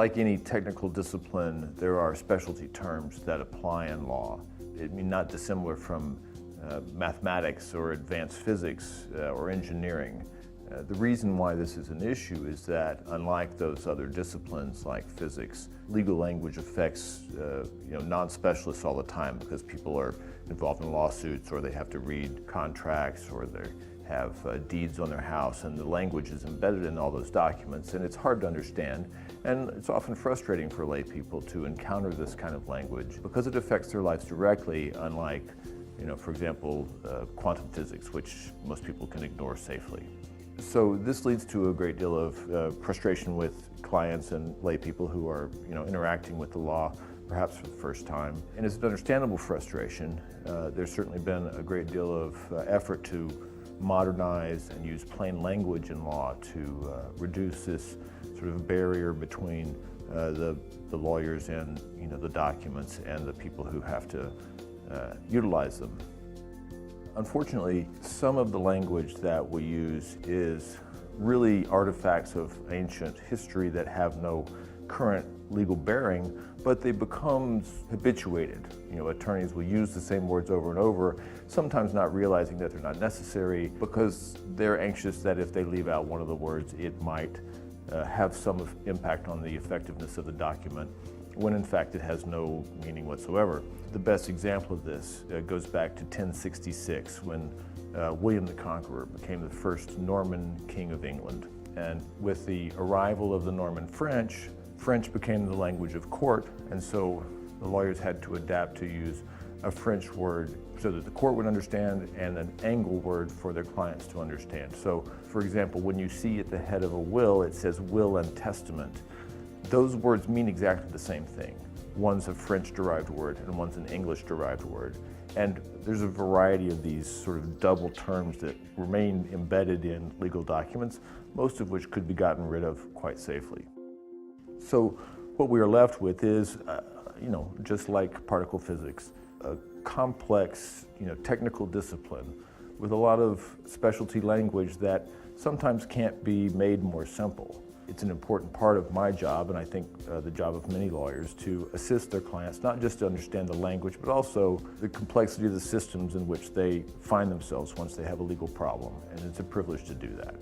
Like any technical discipline, there are specialty terms that apply in law. It means not dissimilar from mathematics or advanced physics or engineering. The reason why this is an issue is that, unlike those other disciplines like physics, legal language affects non-specialists all the time because people are involved in lawsuits, or they have to read contracts, or they have deeds on their house, and the language is embedded in all those documents, and it's hard to understand, and it's often frustrating for lay people to encounter this kind of language because it affects their lives directly, unlike, for example, quantum physics, which most people can ignore safely. So this leads to a great deal of frustration with clients and lay people who are, interacting with the law perhaps for the first time. And it's an understandable frustration. There's certainly been a great deal of effort to modernize and use plain language in law to reduce this sort of barrier between the lawyers and the documents and the people who have to utilize them. Unfortunately, some of the language that we use is really artifacts of ancient history that have no current legal bearing, but they become habituated. Attorneys will use the same words over and over, sometimes not realizing that they're not necessary because they're anxious that if they leave out one of the words, it might have some impact on the effectiveness of the document, when in fact it has no meaning whatsoever. The best example of this goes back to 1066, when William the Conqueror became the first Norman king of England. And with the arrival of the Norman French, French became the language of court, and so the lawyers had to adapt to use a French word so that the court would understand, and an Angle word for their clients to understand. So, for example, when you see at the head of a will, it says will and testament. Those words mean exactly the same thing. One's a French-derived word and one's an English-derived word. And there's a variety of these sort of double terms that remain embedded in legal documents, most of which could be gotten rid of quite safely. So what we are left with is, just like particle physics, a complex, technical discipline with a lot of specialty language that sometimes can't be made more simple. It's an important part of my job, and I think the job of many lawyers, to assist their clients, not just to understand the language, but also the complexity of the systems in which they find themselves once they have a legal problem, and it's a privilege to do that.